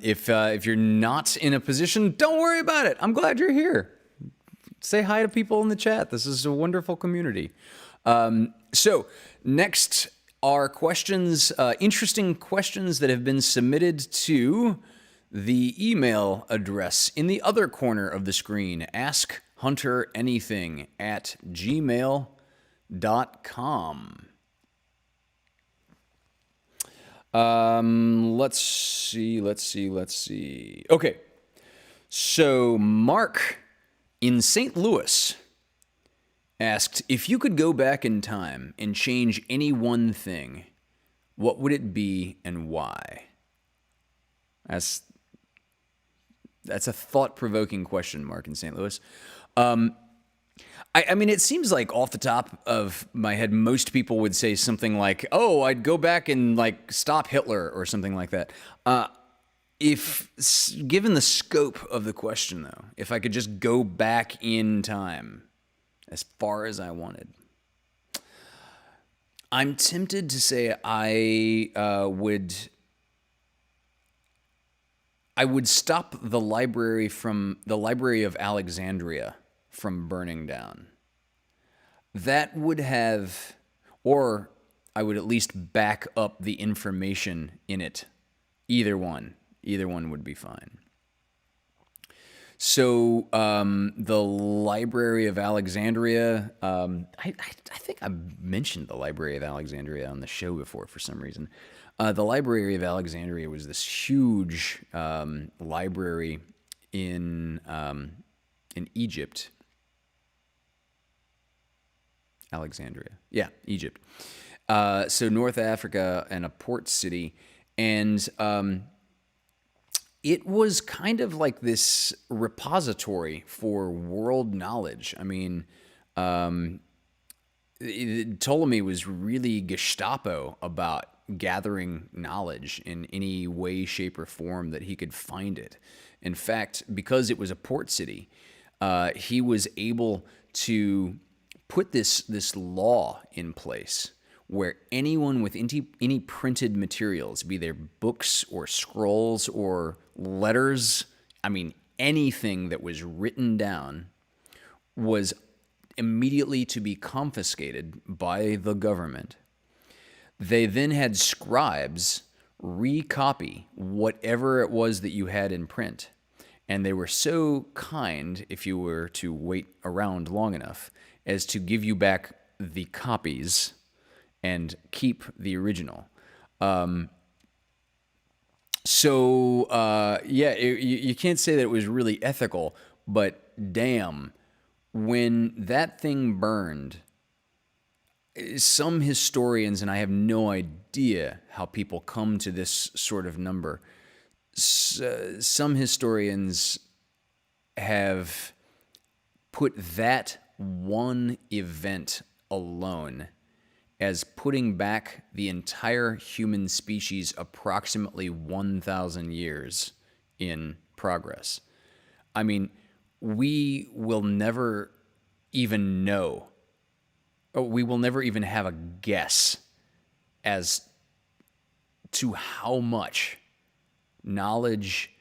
if you're not in a position, don't worry about it. I'm glad you're here. Say hi to people in the chat. This is a wonderful community. So next are questions, interesting questions that have been submitted to the email address in the other corner of the screen, askhunteranything@gmail.com. Let's see. Okay. So Mark in St. Louis asked, if you could go back in time and change any one thing, what would it be and why? That's a thought-provoking question, Mark in St. Louis. I mean, it seems like off the top of my head, most people would say something like, oh, I'd go back and like stop Hitler or something like that. If given the scope of the question, though, if I could just go back in time as far as I wanted, I'm tempted to say I would stop the Library of Alexandria from burning down. That would have, or I would at least back up the information in it. Either one would be fine. So the Library of Alexandria, I think I mentioned the Library of Alexandria on the show before for some reason. The Library of Alexandria was this huge library in Egypt. Alexandria. Yeah, Egypt. So North Africa and a port city. And it was kind of like this repository for world knowledge. I mean, Ptolemy was really Gestapo about gathering knowledge in any way, shape, or form that he could find it. In fact, because it was a port city, he was able to put this law in place where anyone with any printed materials, be they books or scrolls or letters, I mean, anything that was written down was immediately to be confiscated by the government. They then had scribes recopy whatever it was that you had in print. And they were so kind, if you were to wait around long enough, as to give you back the copies and keep the original. You can't say that it was really ethical, but damn, when that thing burned, some historians, and I have no idea how people come to this sort of number, some historians have put that one event alone as putting back the entire human species approximately 1,000 years in progress. I mean, we will never even know, we will never even have a guess as to how much knowledge,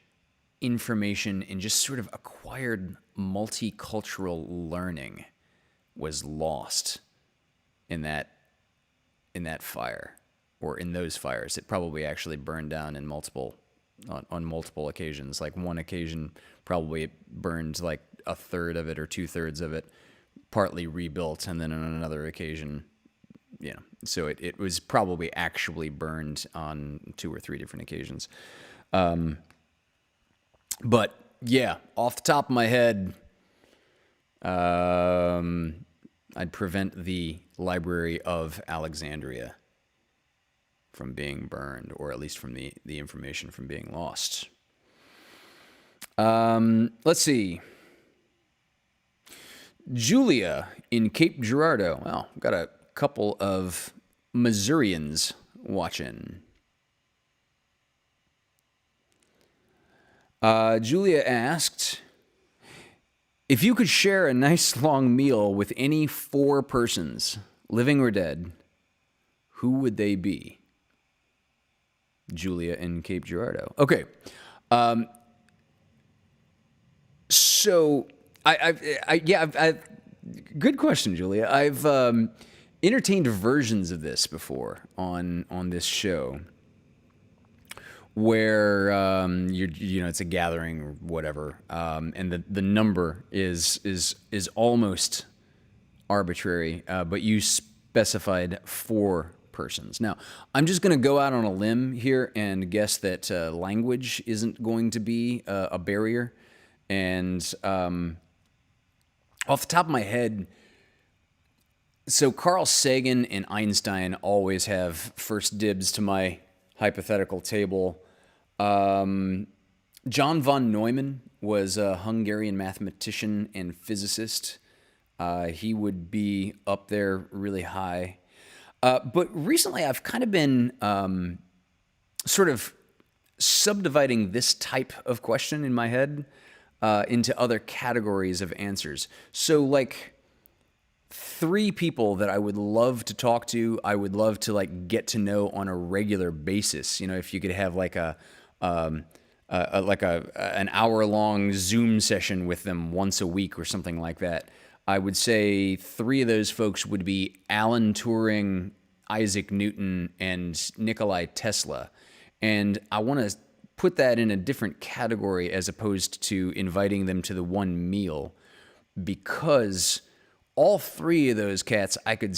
information, and just sort of acquired multicultural learning was lost in that fire, or in those fires. It probably actually burned down in on multiple occasions. Like one occasion, probably it burned like a third of it or 2/3 of it, partly rebuilt, and then on another occasion, So it was probably actually burned on 2 or 3 different occasions. But yeah, off the top of my head, I'd prevent the Library of Alexandria from being burned, or at least from the information from being lost. Let's see. Julia in Cape Girardeau. Well, got a couple of Missourians watching. Julia asked, if you could share a nice long meal with any 4 persons, living or dead, who would they be? Julia in Cape Girardeau. Okay. So good question, Julia. I've entertained versions of this before on this show, where it's a gathering or whatever, and the number is almost arbitrary, but you specified 4 persons. Now, I'm just going to go out on a limb here and guess that language isn't going to be a barrier. And off the top of my head, so Carl Sagan and Einstein always have first dibs to my hypothetical table. John von Neumann was a Hungarian mathematician and physicist. He would be up there really high. But recently I've kind of been sort of subdividing this type of question in my head into other categories of answers. So like 3 people that I would love to talk to, I would love to like get to know on a regular basis. You know, if you could have like an hour-long Zoom session with them once a week or something like that, I would say 3 of those folks would be Alan Turing, Isaac Newton, and Nikola Tesla. And I want to put that in a different category as opposed to inviting them to the one meal, because all 3 of those cats I could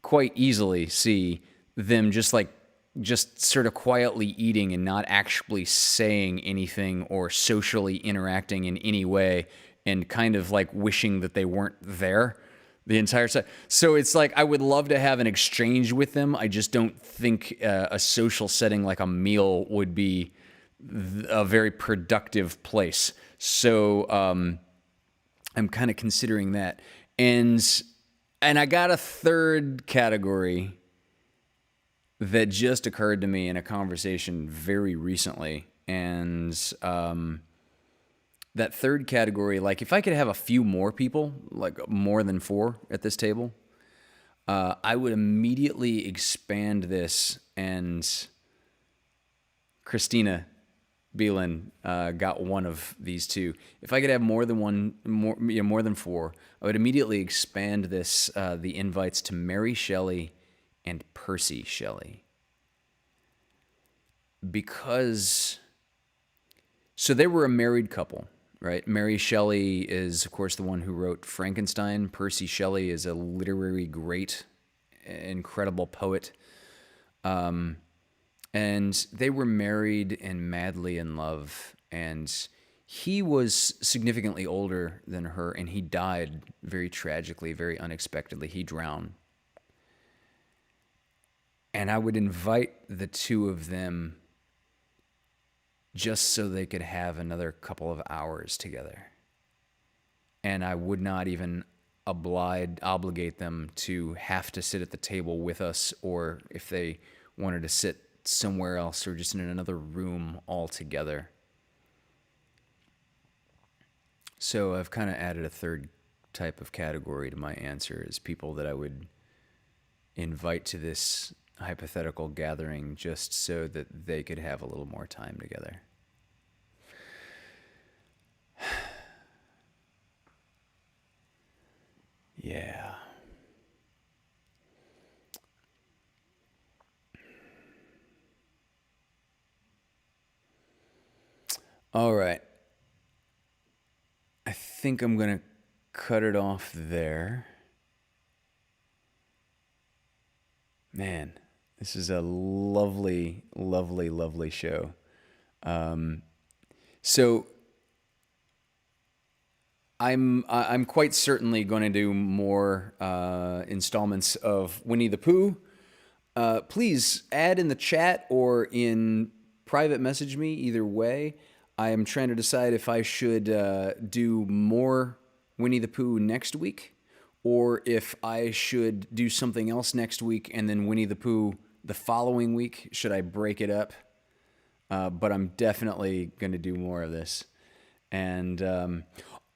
quite easily see them just sort of quietly eating and not actually saying anything or socially interacting in any way, and kind of like wishing that they weren't there the entire time. So it's like I would love to have an exchange with them. I just don't think a social setting like a meal would be a very productive place. So I'm kind of considering that. And I got a third category that just occurred to me in a conversation very recently. And that third category, like if I could have a few more people, like more than 4 at this table, I would immediately expand this. And Christina Beelan got one of these 2. If I could have more than 4, I would immediately expand this, the invites to Mary Shelley and Percy Shelley. Because, so they were a married couple, right? Mary Shelley is, of course, the one who wrote Frankenstein. Percy Shelley is a literary great, incredible poet. And they were married and madly in love. And he was significantly older than her, and he died very tragically, very unexpectedly. He drowned. And I would invite the 2 of them just so they could have another couple of hours together. And I would not even obligate them to have to sit at the table with us, or if they wanted to sit somewhere else or just in another room altogether. So I've kind of added a third type of category to my answer, as people that I would invite to this hypothetical gathering just so that they could have a little more time together. Yeah. All right. I think I'm going to cut it off there. Man, this is a lovely, lovely, lovely show. So I'm quite certainly going to do more installments of Winnie the Pooh. Please add in the chat or in private message me. Either way, I am trying to decide if I should do more Winnie the Pooh next week, or if I should do something else next week and then Winnie the Pooh the following week. Should I break it up? But I'm definitely going to do more of this. And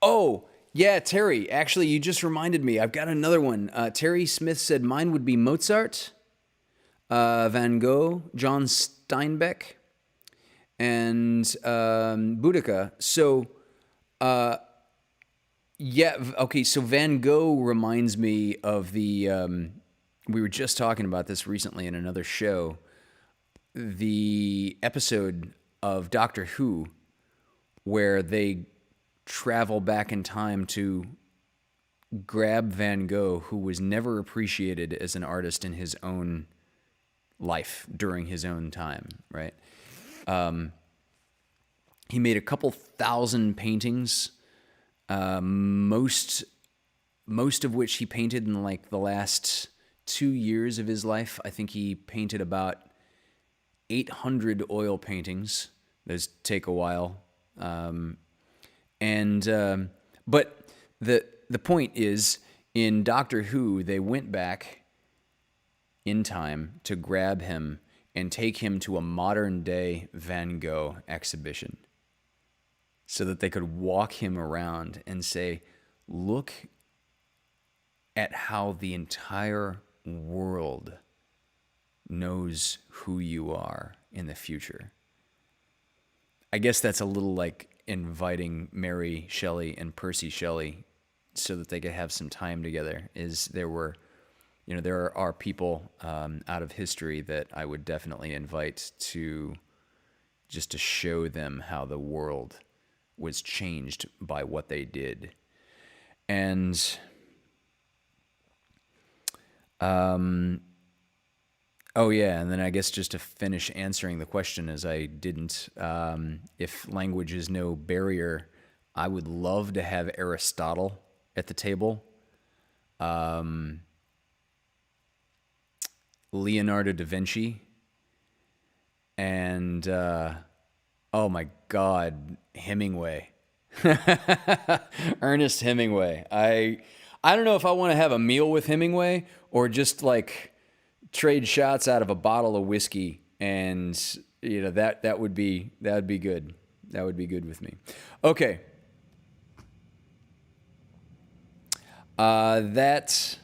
oh, yeah, Terry, actually, you just reminded me. I've got another one. Terry Smith said mine would be Mozart, Van Gogh, John Steinbeck, and Boudica. So, yeah, okay, so Van Gogh reminds me of the, we were just talking about this recently in another show, the episode of Doctor Who where they travel back in time to grab Van Gogh, who was never appreciated as an artist in his own life during his own time, right? He made a couple thousand paintings, most of which he painted in like the last 2 years of his life. I think he painted about 800 oil paintings. Those take a while. But the point is, in Doctor Who, they went back in time to grab him and take him to a modern day Van Gogh exhibition so that they could walk him around and say, look at how the entire world knows who you are in the future. I guess that's a little like inviting Mary Shelley and Percy Shelley so that they could have some time together. There are people out of history that I would definitely invite to just to show them how the world was changed by what they did. And oh yeah, and then I guess just to finish answering the question, as I didn't, if language is no barrier, I would love to have Aristotle at the table. Leonardo da Vinci, and oh my God, Hemingway. Ernest Hemingway. I don't know if I want to have a meal with Hemingway or just like trade shots out of a bottle of whiskey, and that would be good. That would be good with me. Okay. That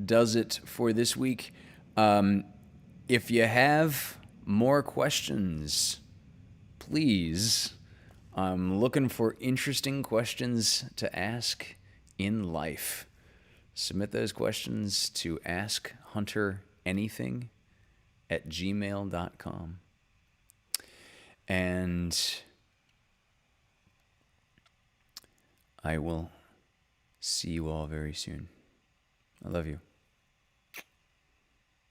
does it for this week. If you have more questions, please, I'm looking for interesting questions to ask in life. Submit those questions to askhunteranything@gmail.com. And I will see you all very soon. I love you.